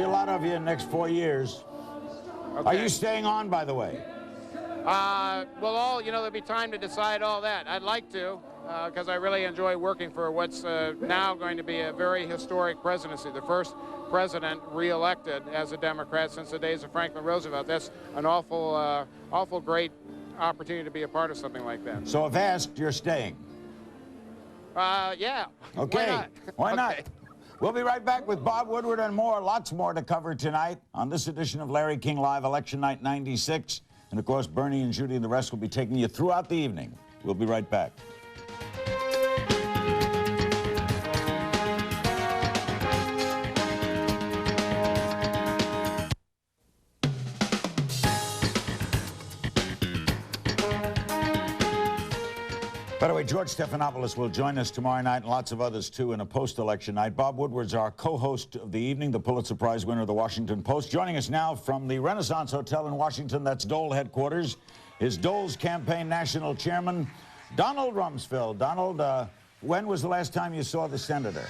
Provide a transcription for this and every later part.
A lot of you in the next 4 years. Okay. Are you staying on, by the way? Well, there'll be time to decide all that. I'd like to, because I really enjoy working for what's now going to be a very historic presidency, the first president re-elected as a Democrat since the days of Franklin Roosevelt. That's an awful great opportunity to be a part of something like that. So if asked, you're staying? Yeah. Okay. Why not? Okay. We'll be right back with Bob Woodward and more, lots more to cover tonight on this edition of Larry King Live, Election Night 96. And, of course, Bernie and Judy and the rest will be taking you throughout the evening. We'll be right back. By the way, George Stephanopoulos will join us tomorrow night and lots of others, too, in a post-election night. Bob Woodward's our co-host of the evening, the Pulitzer Prize winner of the Washington Post. Joining us now from the Renaissance Hotel in Washington, that's Dole headquarters, is Dole's campaign national chairman, Donald Rumsfeld. Donald, when was the last time you saw the senator?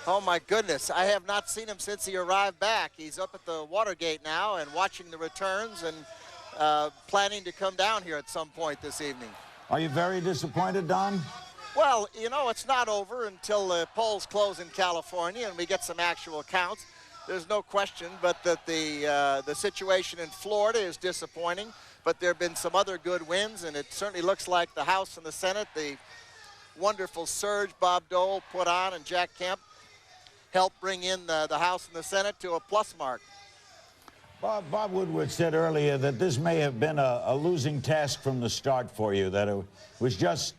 Oh, my goodness. I have not seen him since he arrived back. He's up at the Watergate now and watching the returns and planning to come down here at some point this evening. Are you very disappointed, Don? Well, it's not over until the polls close in California and we get some actual counts. There's no question but that the situation in Florida is disappointing, but there have been some other good wins, and it certainly looks like the House and the Senate, the wonderful surge Bob Dole put on and Jack Kemp helped bring in the House and the Senate to a plus mark. Bob Woodward said earlier that this may have been a losing task from the start for you, that it was just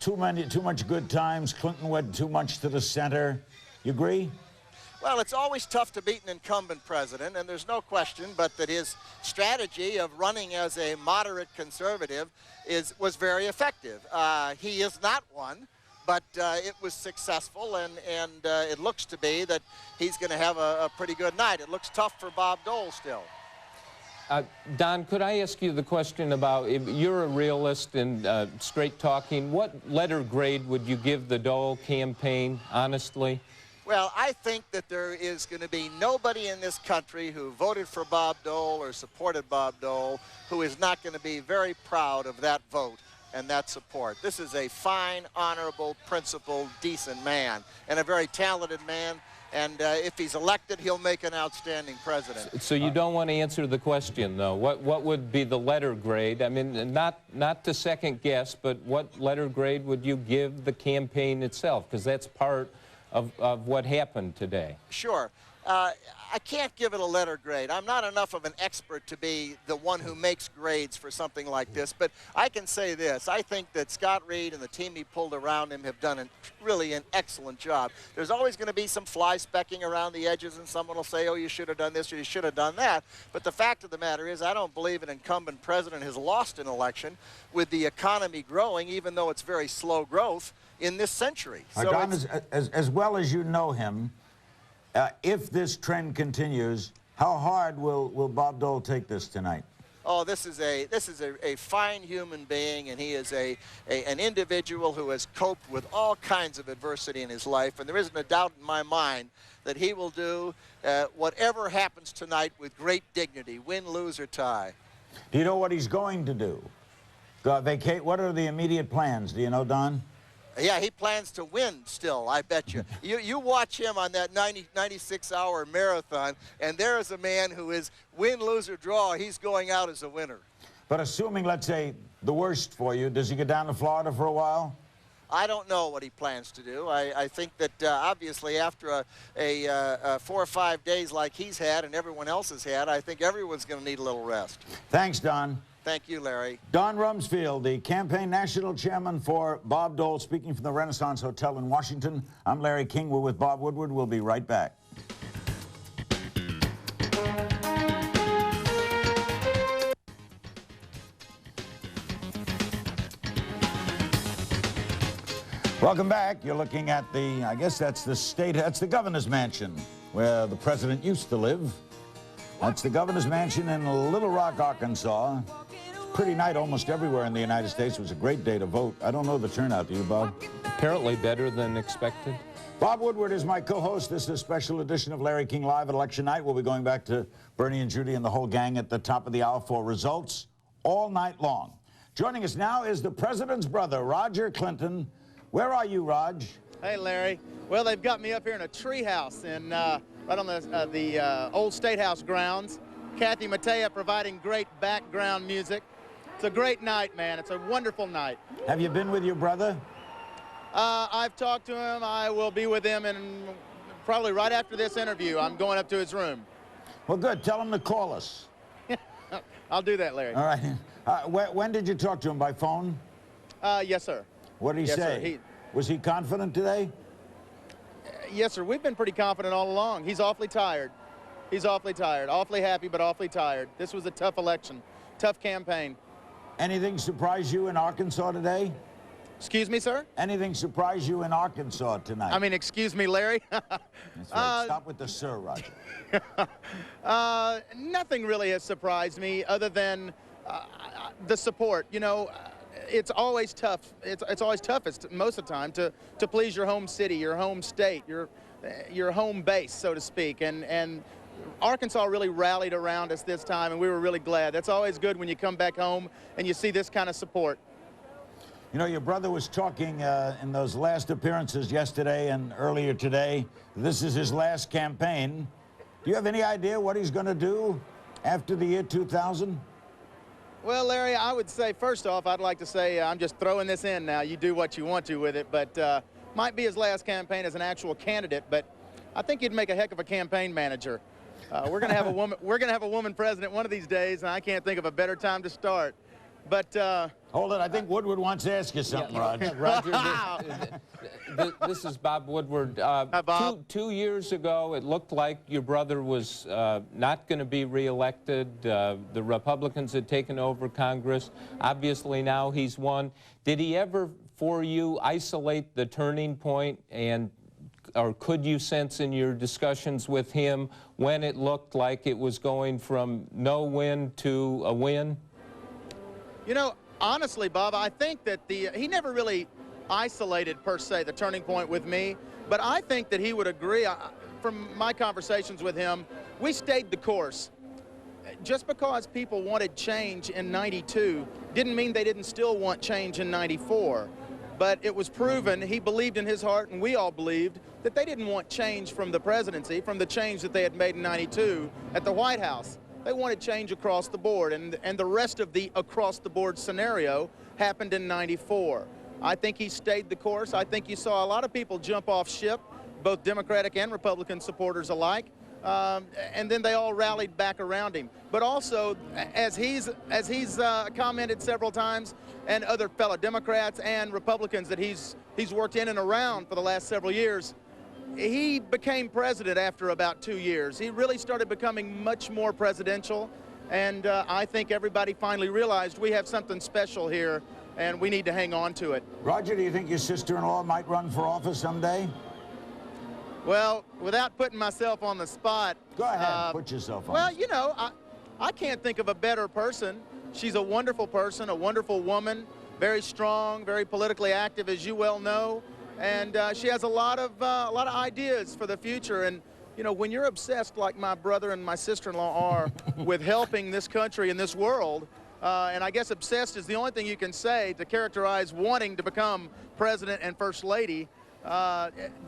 too much good times. Clinton went too much to the center. You agree? Well, it's always tough to beat an incumbent president, and there's no question but that his strategy of running as a moderate conservative was very effective. He is not one, but it was successful, and it looks to be that he's going to have a pretty good night. It looks tough for Bob Dole still. Don, could I ask you the question about, if you're a realist and straight talking, what letter grade would you give the Dole campaign, honestly? Well, I think that there is going to be nobody in this country who voted for Bob Dole or supported Bob Dole who is not going to be very proud of that vote and that support. This is a fine, honorable, principled, decent man, and a very talented man. And if he's elected, he'll make an outstanding president. So you don't want to answer the question, though. What would be the letter grade? I mean, not to second guess, but what letter grade would you give the campaign itself? Because that's part of what happened today. Sure. I can't give it a letter grade. I'm not enough of an expert to be the one who makes grades for something like this, but I can say this. I think that Scott Reed and the team he pulled around him have done really an excellent job. There's always going to be some fly specking around the edges, and someone will say, oh, you should have done this or you should have done that. But the fact of the matter is I don't believe an incumbent president has lost an election with the economy growing, even though it's very slow growth in this century. So Don, as well as you know him, if this trend continues, how hard will Bob Dole take this tonight? Oh, this is a fine human being, and he is an individual who has coped with all kinds of adversity in his life, and there isn't a doubt in my mind that he will do whatever happens tonight with great dignity, win, lose, or tie. Do you know what he's going to do? Vacate? What are the immediate plans? Do you know, Don? Yeah, he plans to win still, I bet you. You watch him on that 96-hour marathon, and there is a man who is win, lose, or draw. He's going out as a winner. But assuming, let's say, the worst for you, does he get down to Florida for a while? I don't know what he plans to do. I think that obviously after a 4 or 5 days like he's had and everyone else has had, I think everyone's going to need a little rest. Thanks, Don. Thank you, Larry. Don Rumsfeld, the campaign national chairman for Bob Dole, speaking from the Renaissance Hotel in Washington. I'm Larry King. We're with Bob Woodward. We'll be right back. Welcome back. You're looking at I guess that's the governor's mansion where the president used to live. That's the governor's mansion in Little Rock, Arkansas. Pretty night almost everywhere in the United States. It was a great day to vote. I don't know the turnout. Do you, Bob? Apparently better than expected. Bob Woodward is my co-host. This is a special edition of Larry King Live at Election Night. We'll be going back to Bernie and Judy and the whole gang at the top of the hour for results all night long. Joining us now is the president's brother, Roger Clinton. Where are you, Raj? Hey, Larry. Well, they've got me up here in a tree house right on the old State House grounds. Kathy Mattea providing great background music. It's a great night, man. It's a wonderful night. Have you been with your brother? I've talked to him. I will be with him, and probably right after this interview, I'm going up to his room. Well, good. Tell him to call us. I'll do that, Larry. All right. When did you talk to him? By phone? Yes, sir. What did he Yes, say? sir. Was he confident today? Yes, sir. We've been pretty confident all along. He's awfully tired. He's awfully tired. Awfully happy, but awfully tired. This was a tough election, tough campaign. Anything surprise you in Arkansas today? Excuse me, sir? Anything surprise you in Arkansas tonight? I mean, excuse me, Larry. That's right. Stop with the sir, Roger. Nothing really has surprised me other than the support. You know, it's always tough. It's always toughest most of the time to please your home city, your home state, your home base, so to speak. And Arkansas really rallied around us this time, and we were really glad. That's always good when you come back home and you see this kind of support. You know, your brother was talking in those last appearances yesterday and earlier today. This is his last campaign. Do you have any idea what he's going to do after the year 2000? Well, Larry, I would say, first off, I'd like to say I'm just throwing this in now. You do what you want to with it, but might be his last campaign as an actual candidate, but I think he'd make a heck of a campaign manager. We're going to have a woman. We're going to have a woman president one of these days, and I can't think of a better time to start. But hold it. I think Woodward wants to ask you something, Roger. Roger, this is Bob Woodward. Hi, Bob. Two years ago, it looked like your brother was not going to be reelected. The Republicans had taken over Congress. Obviously, now he's won. Did he ever, for you, isolate the turning point, or could you sense in your discussions with him when it looked like it was going from no win to a win? You know, honestly, Bob, I think that he never really isolated, per se, the turning point with me, but I think that he would agree. From my conversations with him, we stayed the course. Just because people wanted change in '92 didn't mean they didn't still want change in '94. But it was proven, he believed in his heart, and we all believed, that they didn't want change from the presidency, from the change that they had made in '92 at the White House. They wanted change across the board, and the rest of the across-the-board scenario happened in '94. I think he stayed the course. I think you saw a lot of people jump off ship, both Democratic and Republican supporters alike, and then they all rallied back around him. But also, as he's commented several times, and other fellow Democrats and Republicans that he's worked in and around for the last several years, he became president after about 2 years. He really started becoming much more presidential, and I think everybody finally realized we have something special here, and we need to hang on to it. Roger, do you think your sister-in-law might run for office someday? Well, without putting myself on the spot... Go ahead, put yourself on. Well, you know, I can't think of a better person. She's a wonderful person, a wonderful woman, very strong, very politically active, as you well know. And she has a lot of ideas for the future. And, you know, when you're obsessed like my brother and my sister-in-law are with helping this country and this world, and I guess obsessed is the only thing you can say to characterize wanting to become president and first lady,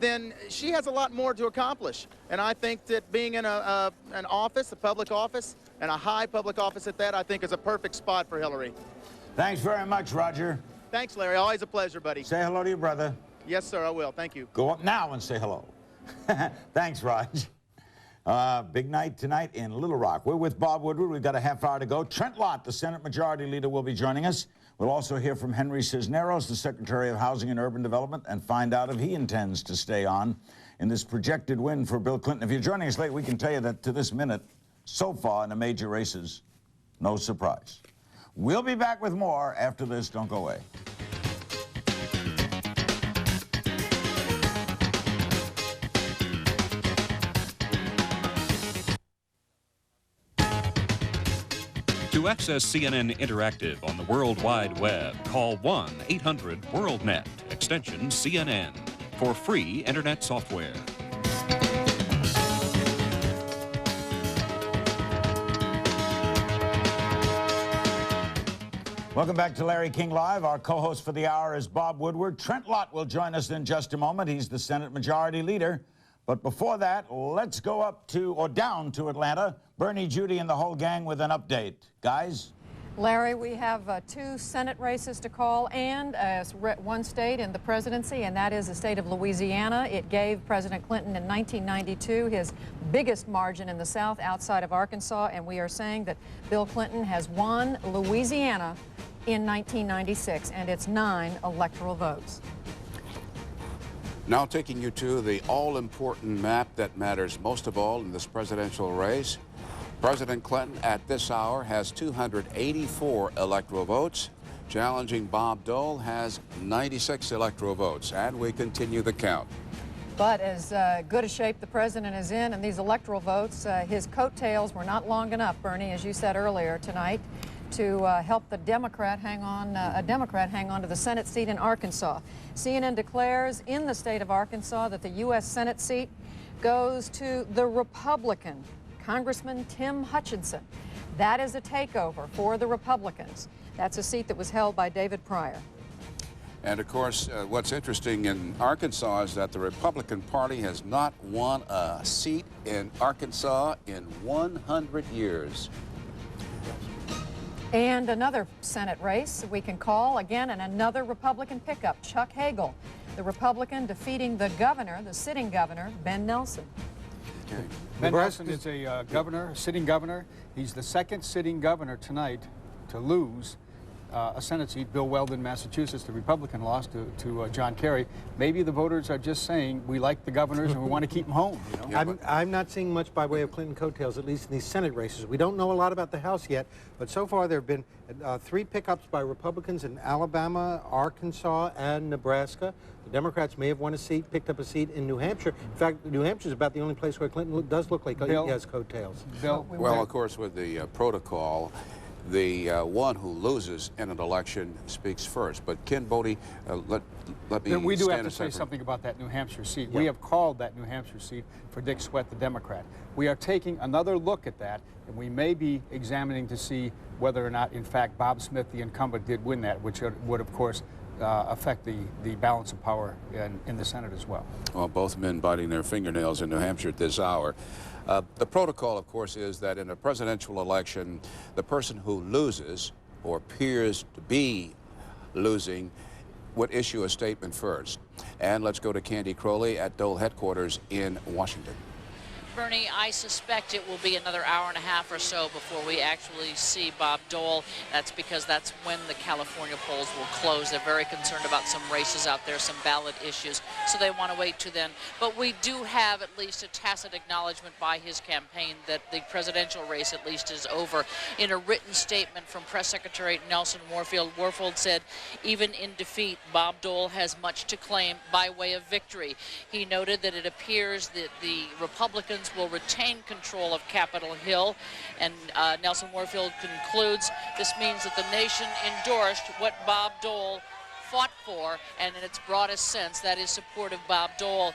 then she has a lot more to accomplish. And I think that being in an office, a public office, and a high public office at that, I think is a perfect spot for Hillary. Thanks very much, Roger. Thanks, Larry. Always a pleasure, buddy. Say hello to your brother. Yes, sir, I will. Thank you. Go up now and say hello. Thanks, Raj. Big night tonight in Little Rock. We're with Bob Woodward. We've got a half hour to go. Trent Lott, the Senate Majority Leader, will be joining us. We'll also hear from Henry Cisneros, the Secretary of Housing and Urban Development, and find out if he intends to stay on in this projected win for Bill Clinton. If you're joining us late, we can tell you that to this minute, so far in the major races, no surprise. We'll be back with more after this. Don't go away. To access CNN Interactive on the World Wide Web, call 1-800-WORLDNET, extension CNN. for free internet software. Welcome back to Larry King Live. Our co-host for the hour is Bob Woodward. Trent Lott will join us in just a moment. He's the Senate Majority Leader. But before that, let's go up to, or down to Atlanta. Bernie, Judy, and the whole gang with an update. Guys? Larry, we have 2 Senate races to call and one state in the presidency, and that is the state of Louisiana. It gave President Clinton in 1992 his biggest margin in the South outside of Arkansas, and we are saying that Bill Clinton has won Louisiana in 1996, and it's 9 electoral votes. Now taking you to the all-important map that matters most of all in this presidential race. President Clinton at this hour has 284 electoral votes. Challenging Bob Dole has 96 electoral votes, and we continue the count. But as good a shape the president is in, and these electoral votes, his coattails were not long enough, Bernie, as you said earlier tonight, to help the Democrat hang on, to the Senate seat in Arkansas. CNN declares in the state of Arkansas that the U.S. Senate seat goes to the Republican, Congressman Tim Hutchinson. That is a takeover for the Republicans. That's a seat that was held by David Pryor. And of course, what's interesting in Arkansas is that the Republican Party has not won a seat in Arkansas in 100 years. And another Senate race we can call again, and another Republican pickup, Chuck Hagel, the Republican defeating the governor, the sitting governor, Ben Nelson. Okay. Ben Nelson is a governor, a sitting governor. He's the second sitting governor tonight to lose a Senate seat. Bill Weldon, Massachusetts, the Republican, lost to John Kerry. Maybe the voters are just saying, we like the governors and we want to keep them home. You know? Yeah, I'm not seeing much by way of Clinton coattails, at least in these Senate races. We don't know a lot about the House yet, but so far there have been 3 pickups by Republicans in Alabama, Arkansas, and Nebraska. The Democrats may have won a seat, picked up a seat in New Hampshire. In fact, New Hampshire is about the only place where Clinton does look like he has coattails. Bill? Well, of course, with the protocol, the one who loses in an election speaks first. But Ken Bodie, let me We do have to stand say aside something about that New Hampshire seat. Yeah. We have called that New Hampshire seat for Dick Swett, the Democrat. We are taking another look at that, and we may be examining to see whether or not, in fact, Bob Smith, the incumbent, did win that, which would, of course, affect the balance of power in the Senate as well. Well, both men biting their fingernails in New Hampshire at this hour. The protocol, of course, is that in a presidential election, the person who loses or appears to be losing would issue a statement first. And let's go to Candy Crowley at Dole headquarters in Washington. Bernie, I suspect it will be another hour and a half or so before we actually see Bob Dole. That's because that's when the California polls will close. They're very concerned about some races out there, some ballot issues, so they want to wait to then. But we do have at least a tacit acknowledgement by his campaign that the presidential race at least is over. In a written statement from Press Secretary Nelson Warfield, Warfield said, even in defeat, Bob Dole has much to claim by way of victory. He noted that it appears that the Republicans will retain control of Capitol Hill, and Nelson Warfield concludes this means that the nation endorsed what Bob Dole fought for, and in its broadest sense, that is support of Bob Dole.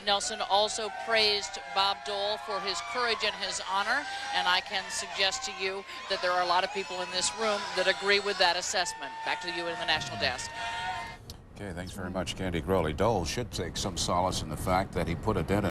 Nelson also praised Bob Dole for his courage and his honor, and I can suggest to you that there are a lot of people in this room that agree with that assessment. Back to you in the National Desk. Okay, thanks very much, Candy Crowley. Dole should take some solace in the fact that he put a dent in